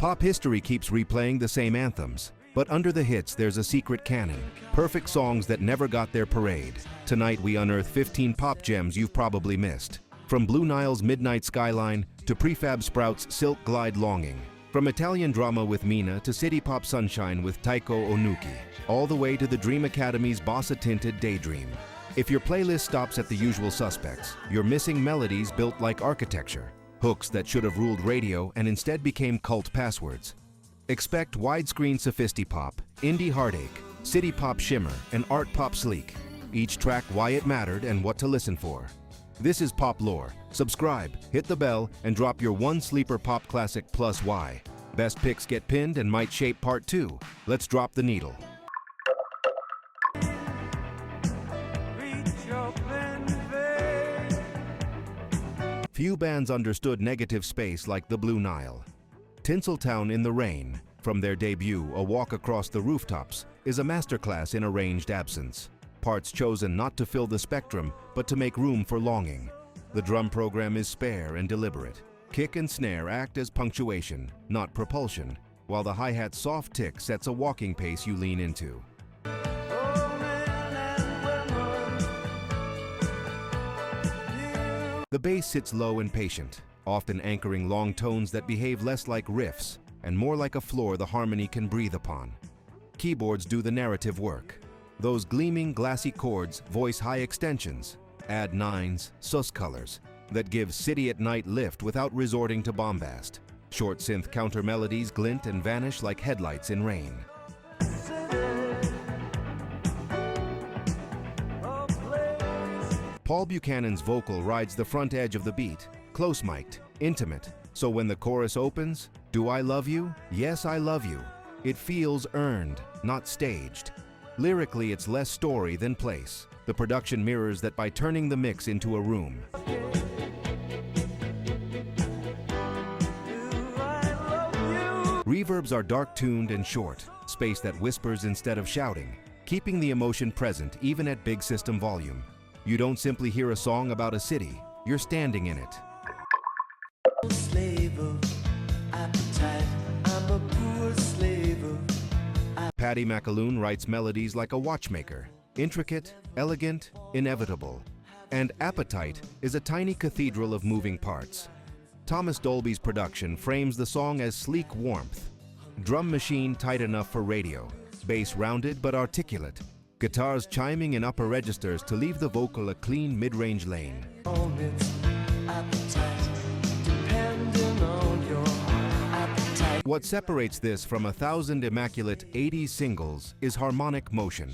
Pop history keeps replaying the same anthems, but under the hits there's a secret canon, perfect songs that never got their parade. Tonight we unearth 15 pop gems you've probably missed. From Blue Nile's Midnight Skyline to Prefab Sprout's Silk Glide Longing. From Italian drama with Mina to city pop sunshine with Taeko Onuki. All the way to the Dream Academy's bossa-tinted Daydream. If your playlist stops at the usual suspects, you're missing melodies built like architecture. Hooks that should have ruled radio and instead became cult passwords. Expect widescreen sophisti-pop, indie heartache, city pop shimmer, and art pop sleek. Each track why it mattered and what to listen for. This is Pop Lore. Subscribe, hit the bell, and drop your one sleeper pop classic plus why. Best picks get pinned and might shape part 2. Let's drop the needle. Few bands understood negative space like the Blue Nile. Tinseltown in the Rain, from their debut, A Walk Across the Rooftops, is a masterclass in arranged absence. Parts chosen not to fill the spectrum, but to make room for longing. The drum program is spare and deliberate. Kick and snare act as punctuation, not propulsion, while the hi-hat's soft tick sets a walking pace you lean into. The bass sits low and patient, often anchoring long tones that behave less like riffs and more like a floor the harmony can breathe upon. Keyboards do the narrative work. Those gleaming, glassy chords voice high extensions, add nines, sus colors, that give City at Night lift without resorting to bombast. Short synth counter melodies glint and vanish like headlights in rain. Paul Buchanan's vocal rides the front edge of the beat, close-mic'd, intimate, so when the chorus opens, "Do I love you? Yes, I love you." It feels earned, not staged. Lyrically, it's less story than place. The production mirrors that by turning the mix into a room. Reverbs are dark-tuned and short, space that whispers instead of shouting, keeping the emotion present even at big system volume. You don't simply hear a song about a city, you're standing in it. Patti Maloon writes melodies like a watchmaker, intricate, elegant, inevitable. And Appetite is a tiny cathedral of moving parts. Thomas Dolby's production frames the song as sleek warmth. Drum machine tight enough for radio, bass rounded but articulate, guitars chiming in upper registers to leave the vocal a clean mid-range lane. What separates this from 1,000 immaculate 80s singles is harmonic motion.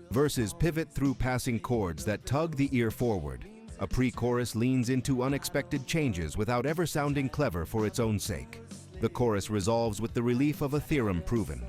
Verses pivot through passing chords that tug the ear forward. A pre-chorus leans into unexpected changes without ever sounding clever for its own sake. The chorus resolves with the relief of a theorem proven.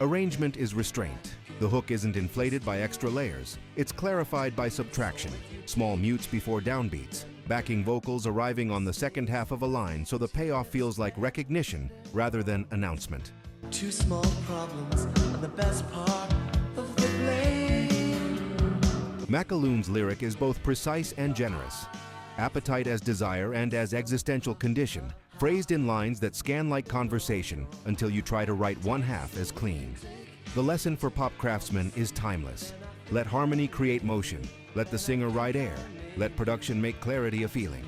Arrangement is restraint. The hook isn't inflated by extra layers. It's clarified by subtraction. Small mutes before downbeats. Backing vocals arriving on the second half of a line so the payoff feels like recognition rather than announcement. Two small problems are the best part of the blame. MacColl's lyric is both precise and generous. Appetite as desire and as existential condition, phrased in lines that scan like conversation until you try to write one half as clean. The lesson for pop craftsmen is timeless. Let harmony create motion. Let the singer write air. Let production make clarity a feeling.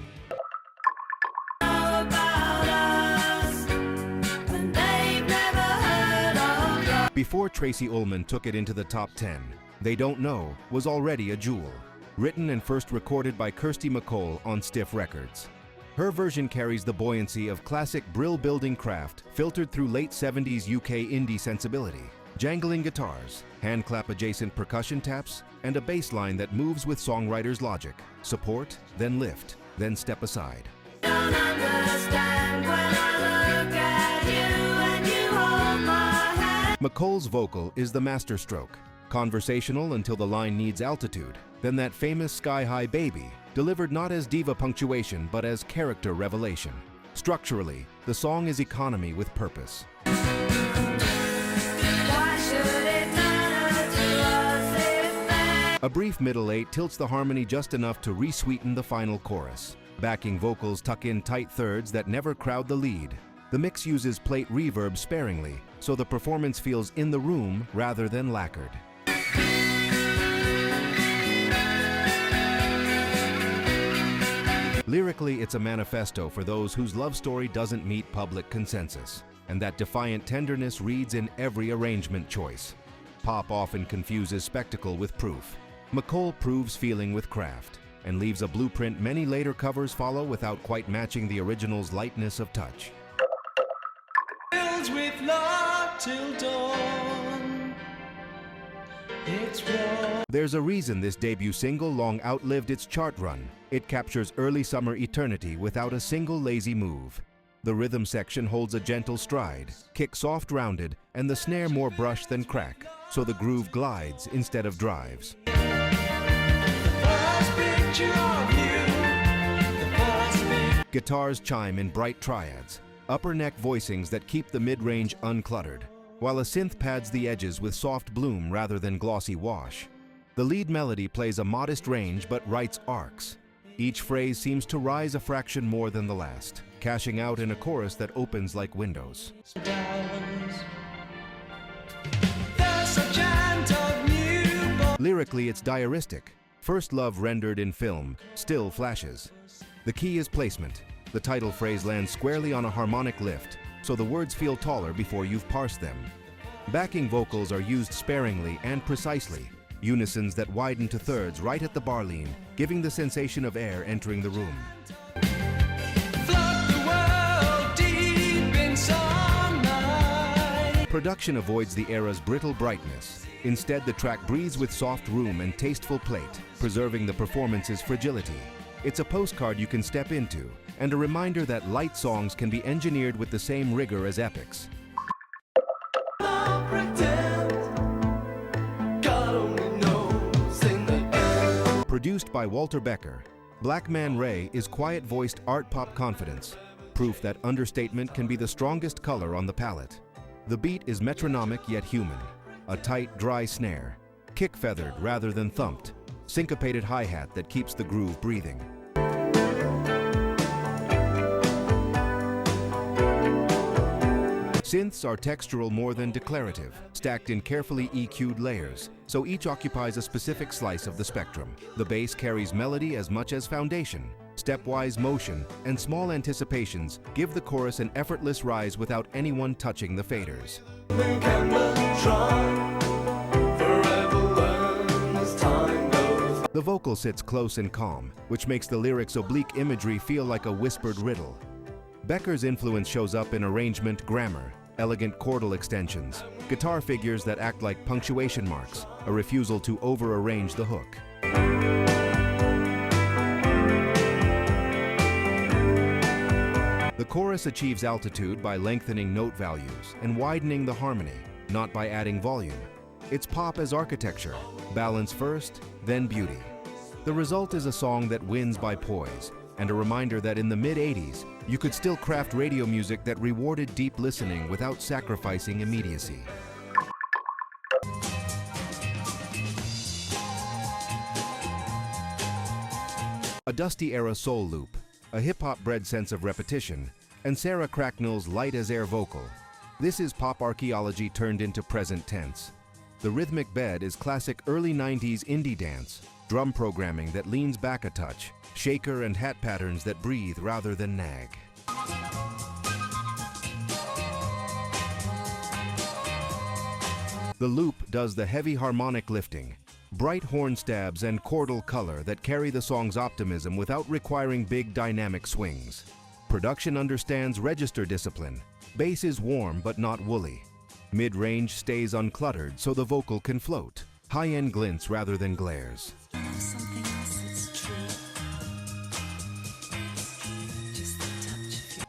Before Tracey Ullman took it into the top 10, They Don't Know was already a jewel. Written and first recorded by Kirsty MacColl on Stiff Records. Her version carries the buoyancy of classic brill-building craft filtered through late 70s UK indie sensibility. Jangling guitars, hand-clap-adjacent percussion taps, and a bass line that moves with songwriter's logic. Support, then lift, then step aside. Don't understand when I look at you and you hold my hand. MacColl's vocal is the masterstroke. Conversational until the line needs altitude. Then that famous sky-high baby, delivered not as diva punctuation but as character revelation. Structurally, the song is economy with purpose. A brief middle eight tilts the harmony just enough to re-sweeten the final chorus. Backing vocals tuck in tight thirds that never crowd the lead. The mix uses plate reverb sparingly, so the performance feels in the room rather than lacquered. Lyrically, it's a manifesto for those whose love story doesn't meet public consensus, and that defiant tenderness reads in every arrangement choice. Pop often confuses spectacle with proof. MacColl proves feeling with craft, and leaves a blueprint many later covers follow without quite matching the original's lightness of touch. With love till dawn. It's warm. There's a reason this debut single long outlived its chart run. It captures early summer eternity without a single lazy move. The rhythm section holds a gentle stride, kick soft rounded, and the snare more brush than crack, so the groove glides instead of drives. First picture of you. The first Guitars chime in bright triads, upper neck voicings that keep the mid-range uncluttered, while a synth pads the edges with soft bloom rather than glossy wash. The lead melody plays a modest range but writes arcs. Each phrase seems to rise a fraction more than the last, cashing out in a chorus that opens like windows. Lyrically, it's diaristic. First love rendered in film, still flashes. The key is placement. The title phrase lands squarely on a harmonic lift, so the words feel taller before you've parsed them. Backing vocals are used sparingly and precisely, unisons that widen to thirds right at the bar lean, giving the sensation of air entering the room. Flood the world deep in sunlight. Production avoids the era's brittle brightness. Instead, the track breathes with soft room and tasteful plate, preserving the performance's fragility. It's a postcard you can step into, and a reminder that light songs can be engineered with the same rigor as epics. I'll pretend God only knows in the end. Produced by Walter Becker, Black Man Ray is quiet-voiced art pop confidence, proof that understatement can be the strongest color on the palette. The beat is metronomic yet human, a tight, dry snare, kick-feathered rather than thumped, syncopated hi-hat that keeps the groove breathing. Synths are textural more than declarative, stacked in carefully EQ'd layers, so each occupies a specific slice of the spectrum. The bass carries melody as much as foundation. Stepwise motion and small anticipations give the chorus an effortless rise without anyone touching the faders. The vocal sits close and calm, which makes the lyrics' oblique imagery feel like a whispered riddle. Becker's influence shows up in arrangement, grammar, elegant chordal extensions, guitar figures that act like punctuation marks, a refusal to over-arrange the hook. The chorus achieves altitude by lengthening note values and widening the harmony, not by adding volume. It's pop as architecture, balance first, then beauty. The result is a song that wins by poise, and a reminder that in the mid-'80s, you could still craft radio music that rewarded deep listening without sacrificing immediacy. A dusty-era soul loop, a hip-hop-bred sense of repetition, and Sarah Cracknell's light-as-air vocal. This is pop archaeology turned into present tense. The rhythmic bed is classic early 90s indie dance, drum programming that leans back a touch, shaker and hat patterns that breathe rather than nag. The loop does the heavy harmonic lifting, bright horn stabs and chordal color that carry the song's optimism without requiring big dynamic swings. Production understands register discipline. Bass is warm but not woolly. Mid-range stays uncluttered so the vocal can float. High-end glints rather than glares.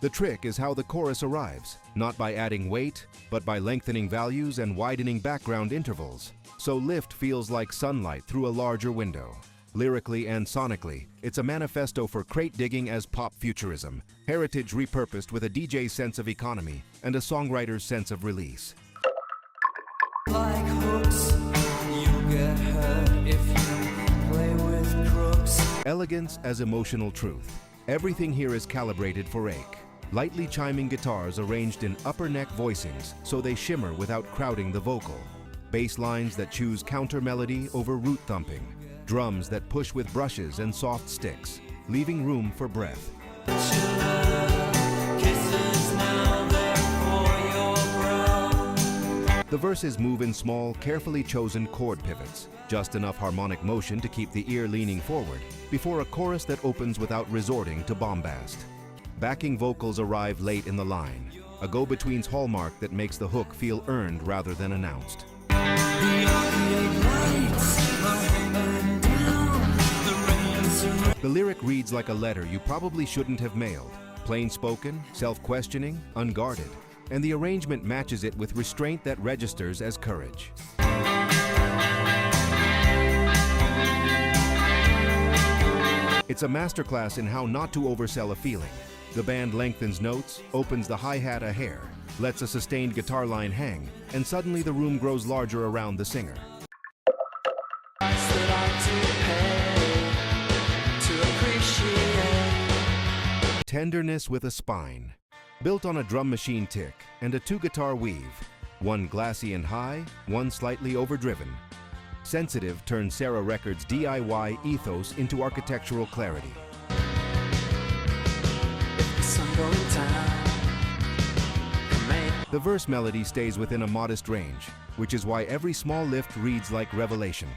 The trick is how the chorus arrives, not by adding weight, but by lengthening values and widening background intervals. So lift feels like sunlight through a larger window. Lyrically and sonically, it's a manifesto for crate digging as pop futurism, heritage repurposed with a DJ's sense of economy and a songwriter's sense of release. Like hooks, you get hurt if you Elegance as emotional truth. Everything here is calibrated for ache. Lightly chiming guitars arranged in upper neck voicings so they shimmer without crowding the vocal. Bass lines that choose counter melody over root thumping. Drums that push with brushes and soft sticks, leaving room for breath. The verses move in small, carefully chosen chord pivots, just enough harmonic motion to keep the ear leaning forward, before a chorus that opens without resorting to bombast. Backing vocals arrive late in the line, a go-between's hallmark that makes the hook feel earned rather than announced. The lyric reads like a letter you probably shouldn't have mailed, plain-spoken, self-questioning, unguarded, and the arrangement matches it with restraint that registers as courage. It's a masterclass in how not to oversell a feeling. The band lengthens notes, opens the hi-hat a hair, lets a sustained guitar line hang, and suddenly the room grows larger around the singer. Tenderness with a spine. Built on a drum machine tick and a two-guitar weave, one glassy and high, one slightly overdriven. Sensitive turns Sarah Records' DIY ethos into architectural clarity. The verse melody stays within a modest range, which is why every small lift reads like revelation.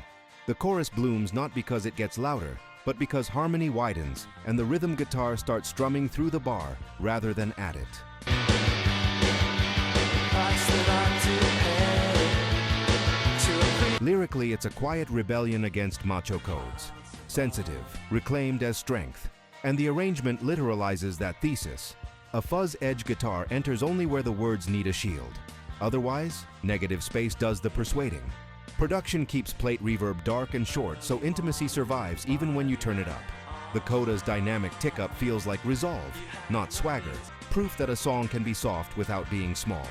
The chorus blooms not because it gets louder, but because harmony widens and the rhythm guitar starts strumming through the bar rather than at it. Lyrically, it's a quiet rebellion against macho codes. Sensitive, reclaimed as strength, and the arrangement literalizes that thesis. A fuzz-edge guitar enters only where the words need a shield. Otherwise, negative space does the persuading. Production keeps plate reverb dark and short so intimacy survives even when you turn it up. The coda's dynamic tick-up feels like resolve, not swagger, proof that a song can be soft without being small.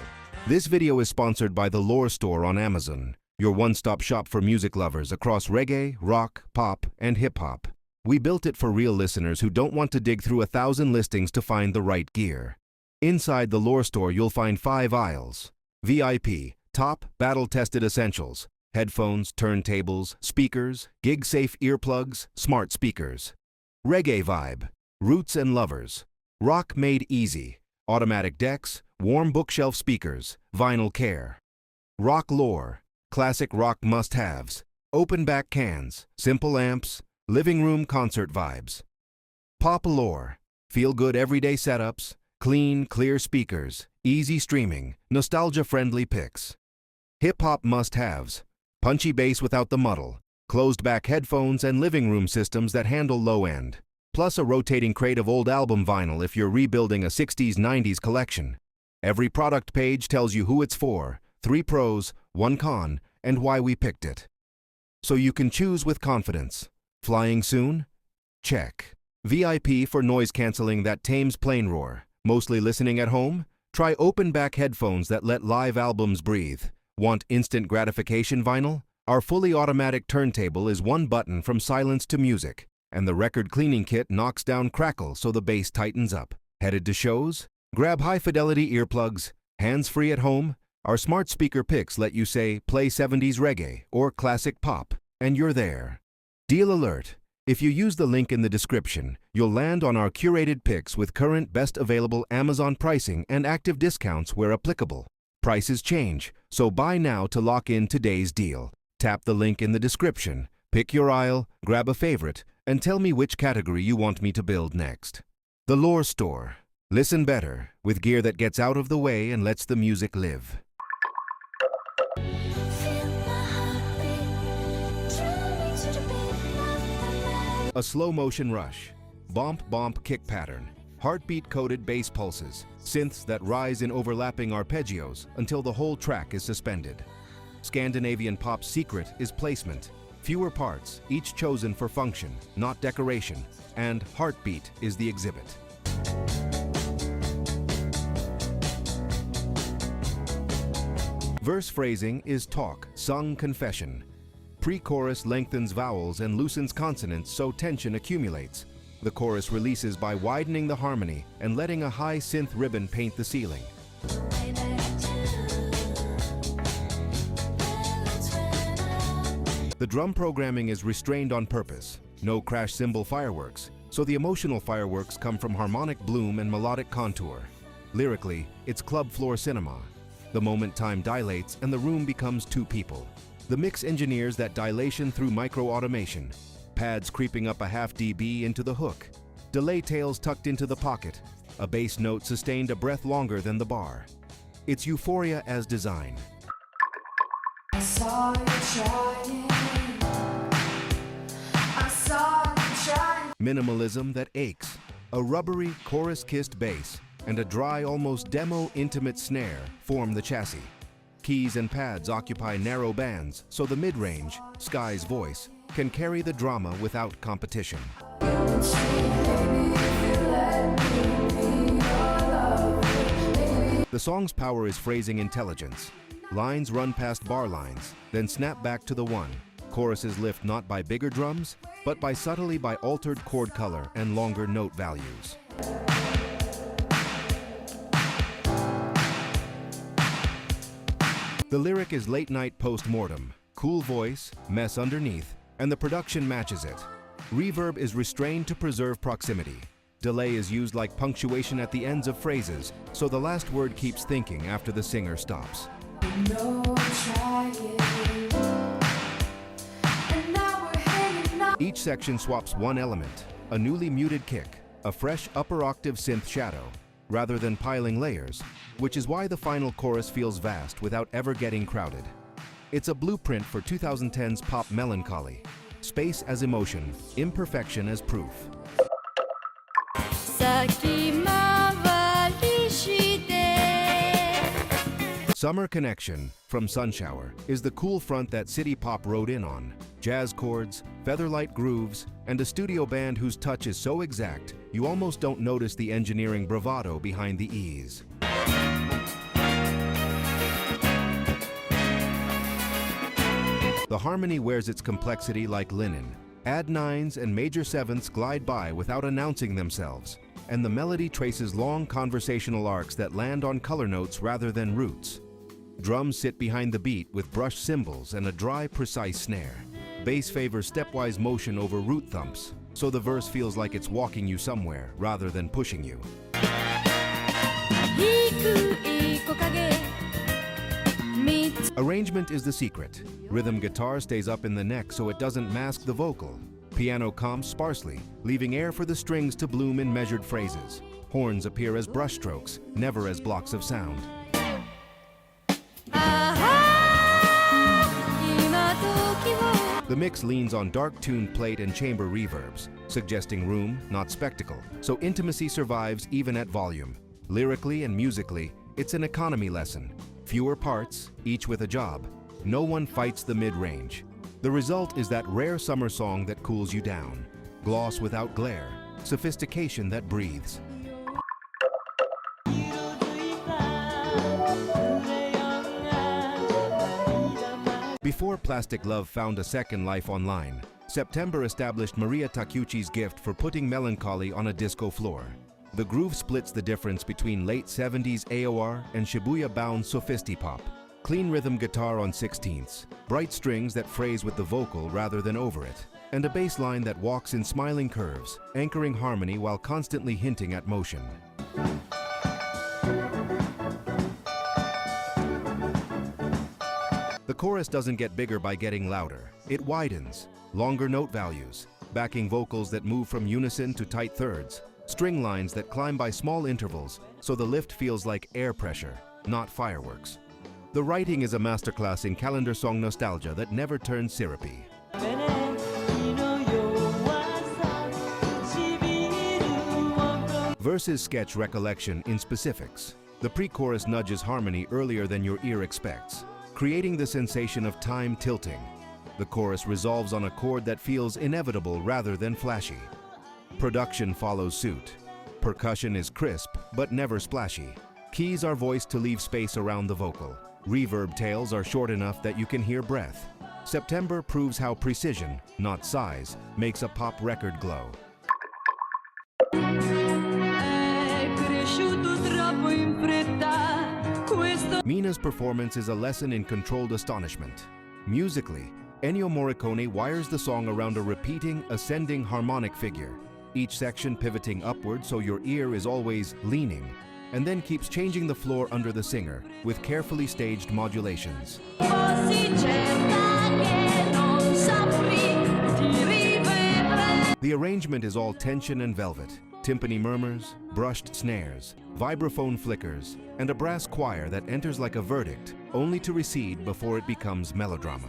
This video is sponsored by the Lore Store on Amazon, your one-stop shop for music lovers across reggae, rock, pop, and hip-hop. We built it for real listeners who don't want to dig through 1,000 listings to find the right gear. Inside the Lore Store, you'll find 5 aisles. VIP, top, battle-tested essentials. Headphones, turntables, speakers, gig-safe earplugs, smart speakers. Reggae vibe, roots and lovers. Rock made easy, automatic decks, warm bookshelf speakers, vinyl care. Rock lore, classic rock must-haves, open back cans, simple amps, living room concert vibes. Pop lore, feel-good everyday setups, clean, clear speakers, easy streaming, nostalgia-friendly picks. Hip-hop must-haves, punchy bass without the muddle, closed-back headphones and living room systems that handle low-end, plus a rotating crate of old album vinyl if you're rebuilding a 60s-90s collection. Every product page tells you who it's for, 3 pros, 1 con, and why we picked it. So you can choose with confidence. Flying soon? Check. VIP for noise canceling that tames plane roar. Mostly listening at home? Try open-back headphones that let live albums breathe. Want instant gratification vinyl? Our fully automatic turntable is 1 button from silence to music, and the record cleaning kit knocks down crackle so the bass tightens up. Headed to shows? Grab high-fidelity earplugs, hands-free at home. Our smart speaker picks let you say, play 70s reggae or classic pop, and you're there. Deal alert! If you use the link in the description, you'll land on our curated picks with current best available Amazon pricing and active discounts where applicable. Prices change, so buy now to lock in today's deal. Tap the link in the description, pick your aisle, grab a favorite, and tell me which category you want me to build next. The Lore Store. Listen better, with gear that gets out of the way and lets the music live. A slow-motion rush. Bomp-bomp kick pattern. Heartbeat-coded bass pulses, synths that rise in overlapping arpeggios until the whole track is suspended. Scandinavian pop's secret is placement. Fewer parts, each chosen for function, not decoration, and heartbeat is the exhibit. Verse phrasing is talk, sung confession. Pre-chorus lengthens vowels and loosens consonants so tension accumulates. The chorus releases by widening the harmony and letting a high synth ribbon paint the ceiling. The drum programming is restrained on purpose. No crash cymbal fireworks, so the emotional fireworks come from harmonic bloom and melodic contour. Lyrically, it's club floor cinema. The moment time dilates and the room becomes two people. The mix engineers that dilation through micro-automation. Pads creeping up a half dB into the hook. Delay tails tucked into the pocket. A bass note sustained a breath longer than the bar. It's euphoria as design. I saw you trying. I saw you trying. Minimalism that aches. A rubbery, chorus-kissed bass and a dry, almost demo intimate snare form the chassis. Keys and pads occupy narrow bands, so the mid-range, Skye's voice, can carry the drama without competition. The song's power is phrasing intelligence. Lines run past bar lines, then snap back to the one. Choruses lift not by bigger drums, but subtly by altered chord color and longer note values. The lyric is late-night post-mortem, cool voice, mess underneath, and the production matches it. Reverb is restrained to preserve proximity. Delay is used like punctuation at the ends of phrases, so the last word keeps thinking after the singer stops. Each section swaps one element, a newly muted kick, a fresh upper octave synth shadow, rather than piling layers, which is why the final chorus feels vast without ever getting crowded. It's a blueprint for 2010's pop melancholy. Space as emotion, imperfection as proof. Summer Connection from Sunshower is the cool front that city pop rode in on. Jazz chords, featherlight grooves, and a studio band whose touch is so exact you almost don't notice the engineering bravado behind the ease. The harmony wears its complexity like linen. Add nines and major sevenths glide by without announcing themselves, and the melody traces long conversational arcs that land on color notes rather than roots. Drums sit behind the beat with brushed cymbals and a dry, precise snare. Bass favors stepwise motion over root thumps, so the verse feels like it's walking you somewhere rather than pushing you. Arrangement is the secret. Rhythm guitar stays up in the neck so it doesn't mask the vocal. Piano comps sparsely, leaving air for the strings to bloom in measured phrases. Horns appear as brushstrokes, never as blocks of sound. The mix leans on dark-tuned plate and chamber reverbs, suggesting room, not spectacle, so intimacy survives even at volume. Lyrically and musically, it's an economy lesson. Fewer parts, each with a job. No one fights the mid-range. The result is that rare summer song that cools you down. Gloss without glare, sophistication that breathes. Before Plastic Love found a second life online, September established Mariya Takeuchi's gift for putting melancholy on a disco floor. The groove splits the difference between late 70s AOR and Shibuya-bound sophisti-pop. Clean rhythm guitar on 16ths, bright strings that phrase with the vocal rather than over it, and a bass line that walks in smiling curves, anchoring harmony while constantly hinting at motion. The chorus doesn't get bigger by getting louder. It widens. Longer note values, backing vocals that move from unison to tight thirds, string lines that climb by small intervals, so the lift feels like air pressure, not fireworks. The writing is a masterclass in calendar song nostalgia that never turns syrupy. Verses sketch recollection in specifics. The pre-chorus nudges harmony earlier than your ear expects, creating the sensation of time tilting. The chorus resolves on a chord that feels inevitable rather than flashy. Production follows suit. Percussion is crisp, but never splashy. Keys are voiced to leave space around the vocal. Reverb tails are short enough that you can hear breath. September proves how precision, not size, makes a pop record glow. Mina's performance is a lesson in controlled astonishment. Musically, Ennio Morricone wires the song around a repeating, ascending harmonic figure, each section pivoting upward so your ear is always leaning, and then keeps changing the floor under the singer with carefully staged modulations. The arrangement is all tension and velvet, timpani murmurs, brushed snares, vibraphone flickers, and a brass choir that enters like a verdict, only to recede before it becomes melodrama.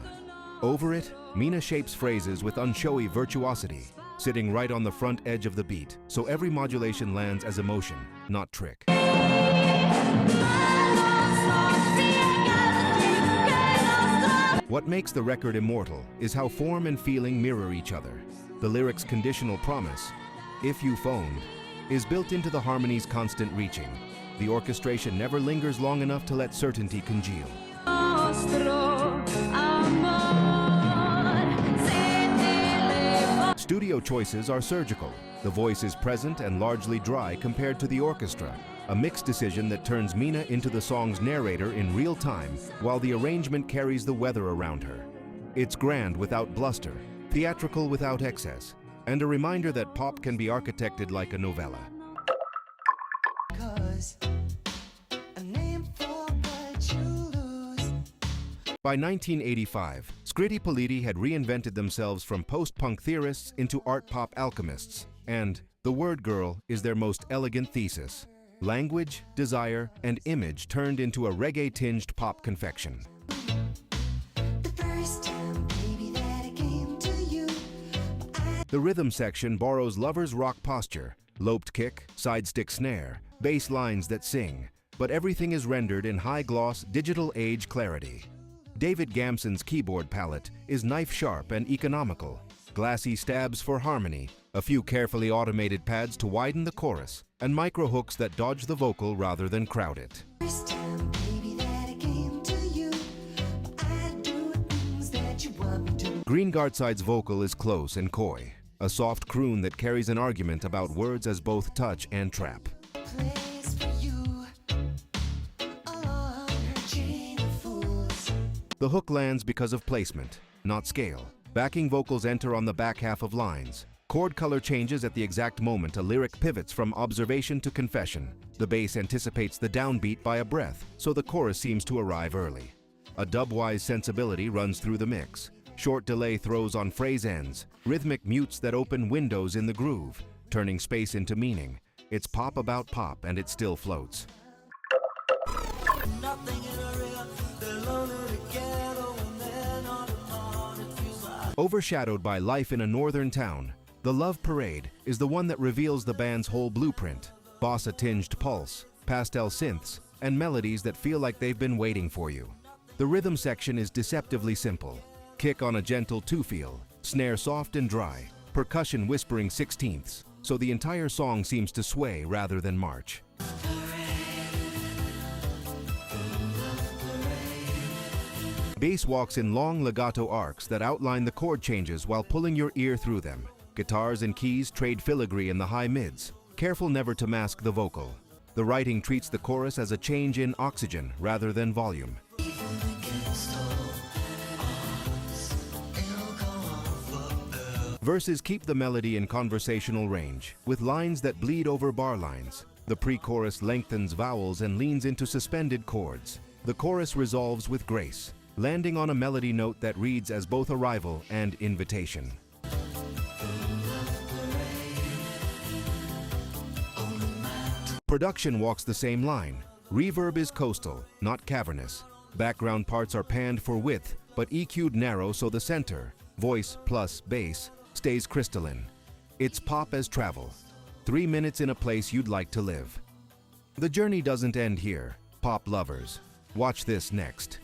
Over it, Mina shapes phrases with unshowy virtuosity, sitting right on the front edge of the beat, so every modulation lands as emotion, not trick. What makes the record immortal is how form and feeling mirror each other. The lyric's conditional promise, "if you phoned," is built into the harmony's constant reaching. The orchestration never lingers long enough to let certainty congeal. Studio choices are surgical. The voice is present and largely dry compared to the orchestra, a mixed decision that turns Mina into the song's narrator in real time while the arrangement carries the weather around her. It's grand without bluster, theatrical without excess, and a reminder that pop can be architected like a novella. By 1985, Scritti Politti had reinvented themselves from post-punk theorists into art pop alchemists, and "The Word Girl" is their most elegant thesis. Language, desire, and image turned into a reggae-tinged pop confection. The rhythm section borrows lovers' rock posture, loped kick, side stick snare, bass lines that sing, but everything is rendered in high-gloss, digital age clarity. David Gamson's keyboard palette is knife-sharp and economical, glassy stabs for harmony, a few carefully automated pads to widen the chorus, and micro hooks that dodge the vocal rather than crowd it. Greengartside's vocal is close and coy, a soft croon that carries an argument about words as both touch and trap. The hook lands because of placement, not scale. Backing vocals enter on the back half of lines. Chord color changes at the exact moment a lyric pivots from observation to confession. The bass anticipates the downbeat by a breath, so the chorus seems to arrive early. A dub-wise sensibility runs through the mix. Short delay throws on phrase ends, rhythmic mutes that open windows in the groove, turning space into meaning. It's pop about pop, and it still floats. Overshadowed by life in a northern town, The Love Parade is the one that reveals the band's whole blueprint. Bossa-tinged pulse, pastel synths, and melodies that feel like they've been waiting for you. The rhythm section is deceptively simple. Kick on a gentle two-feel, snare soft and dry, percussion whispering sixteenths, so the entire song seems to sway rather than march. Bass walks in long legato arcs that outline the chord changes while pulling your ear through them. Guitars and keys trade filigree in the high mids, careful never to mask the vocal. The writing treats the chorus as a change in oxygen rather than volume. Verses keep the melody in conversational range, with lines that bleed over bar lines. The pre-chorus lengthens vowels and leans into suspended chords. The chorus resolves with grace, landing on a melody note that reads as both arrival and invitation. Production walks the same line. Reverb is coastal, not cavernous. Background parts are panned for width, but EQ'd narrow so the center, voice plus bass, stays crystalline. It's pop as travel. 3 minutes in a place you'd like to live. The journey doesn't end here, pop lovers. Watch this next.